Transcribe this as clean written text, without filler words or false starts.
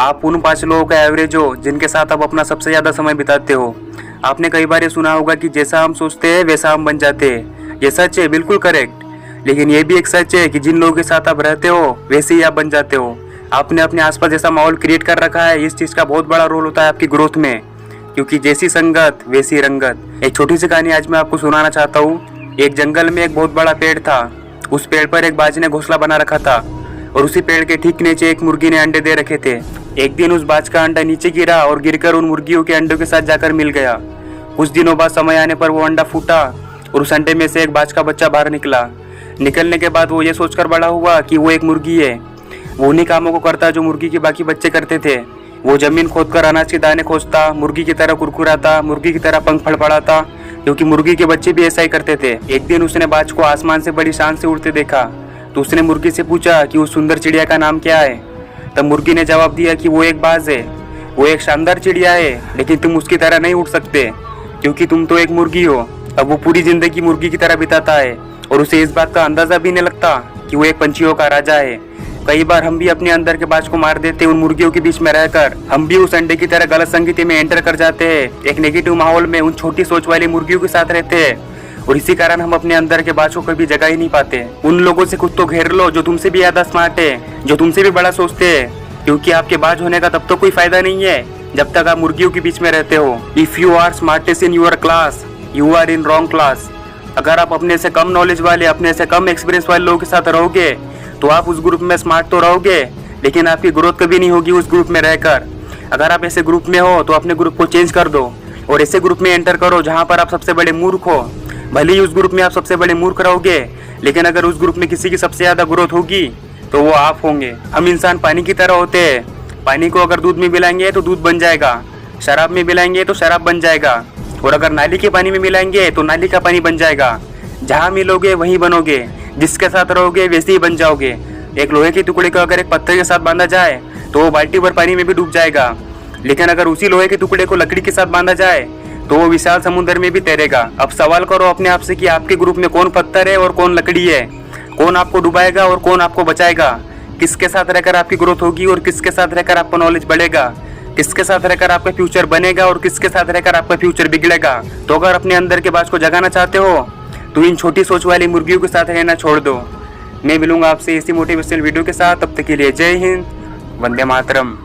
आप उन 5 लोगों का एवरेज हो जिनके साथ आप अपना सबसे ज़्यादा समय बिताते हो। आपने कई बार ये सुना होगा कि जैसा हम सोचते हैं वैसा हम बन जाते हैं। ये सच है, बिल्कुल करेक्ट। लेकिन ये भी एक सच है कि जिन लोगों के साथ आप रहते हो वैसे ही आप बन जाते हो। आपने अपने आसपास ऐसा माहौल क्रिएट कर रखा है, इस चीज़ का बहुत बड़ा रोल होता है आपकी ग्रोथ में, क्योंकि जैसी संगत वैसी रंगत। एक छोटी सी कहानी आज मैं आपको सुनाना चाहता हूँ। एक जंगल में एक बहुत बड़ा पेड़ था। उस पेड़ पर एक बाज ने घोंसला बना रखा था और उसी पेड़ के ठीक नीचे एक मुर्गी ने अंडे दे रखे थे। एक दिन उस बाज का अंडा नीचे गिरा और गिरकर उन मुर्गियों के अंडों के साथ जाकर मिल गया। कुछ दिनों बाद समय आने पर वो अंडा फूटा और उस अंडे में से एक बाज का बच्चा बाहर निकला। निकलने के बाद वो ये सोचकर बड़ा हुआ कि वो एक मुर्गी है। वो उन्हीं कामों को करता जो मुर्गी के बाकी बच्चे करते थे। वो जमीन खोदकर अनाज के दाने खोजता, मुर्गी की तरह कुरकुराता, मुर्गी की तरह पंख फड़फड़ाता, क्योंकि मुर्गी के बच्चे भी ऐसा ही करते थे। एक दिन उसने बाज को आसमान से बड़ी शान से उड़ते देखा तो उसने मुर्गी से पूछा कि उस सुंदर चिड़िया का नाम क्या है। तब मुर्गी ने जवाब दिया कि वो एक बाज है। वो एक शानदार चिड़िया है, लेकिन तुम उसकी तरह नहीं उड़ सकते क्योंकि तुम तो एक मुर्गी हो। अब वो पूरी जिंदगी मुर्गी की तरह बिताता है और उसे इस बात का अंदाजा भी नहीं लगता कि वो एक पंछियों का राजा है। कई बार हम भी अपने अंदर के बाज को मार देते उन मुर्गियों के बीच में रहकर। हम भी उस अंडे की तरह गलत संगति में एंटर कर जाते हैं, एक नेगेटिव माहौल में उन छोटी सोच वाली मुर्गियों के साथ रहते हैं और इसी कारण हम अपने अंदर के बाज को कभी जगह ही नहीं पाते। उन लोगों से खुद तो घेर लो जो तुमसे भी ज्यादा स्मार्ट है, जो तुमसे भी बड़ा सोचते हैं, क्योंकि आपके बाज होने का तब तो कोई फायदा नहीं है जब तक आप मुर्गियों के बीच में रहते हो। If you are smartest in your class, you are in wrong class. अगर आप अपने से कम नॉलेज वाले, अपने से कम एक्सपीरियंस वाले लोगों के साथ रहोगे तो आप उस ग्रुप में स्मार्ट तो रहोगे, लेकिन आपकी ग्रोथ कभी नहीं होगी उस ग्रुप में रहकर। अगर आप ऐसे ग्रुप में हो तो अपने ग्रुप को चेंज कर दो और ऐसे ग्रुप में एंटर करो जहाँ पर आप सबसे बड़े मूर्ख हो। भले ही उस ग्रुप में आप सबसे बड़े मूर्ख रहोगे, लेकिन अगर उस ग्रुप में किसी की सबसे ज्यादा ग्रोथ होगी तो वो आप होंगे। हम इंसान पानी की तरह होते हैं। पानी को अगर दूध में मिलाएंगे तो दूध बन जाएगा, शराब में मिलाएंगे तो शराब बन जाएगा, और अगर नाली के पानी में मिलाएंगे तो नाली का पानी बन जाएगा। जहाँ मिलोगे वहीं बनोगे, जिसके साथ रहोगे वैसे ही बन जाओगे। एक लोहे के टुकड़े को अगर एक पत्थर के साथ बांधा जाए तो वो बाल्टी भर पानी में भी डूब जाएगा, लेकिन अगर उसी लोहे के टुकड़े को लकड़ी के साथ बांधा जाए तो वो विशाल समुद्र में भी तैरेगा। अब सवाल करो अपने आप से कि आपके ग्रुप में कौन पत्थर है और कौन लकड़ी है, कौन आपको डुबाएगा और कौन आपको बचाएगा, किसके साथ रहकर आपकी ग्रोथ होगी और किसके साथ रहकर आपका नॉलेज बढ़ेगा, किसके साथ रहकर आपका फ्यूचर बनेगा और किसके साथ रहकर आपका फ्यूचर बिगड़ेगा। तो अगर अपने अंदर के बाज को जगाना चाहते हो तो इन छोटी सोच वाली मुर्गियों के साथ रहना छोड़ दो। मैं मिलूंगा आपसे इसी मोटिवेशनल वीडियो के साथ। तब तक के लिए जय हिंद, वंदे मातरम।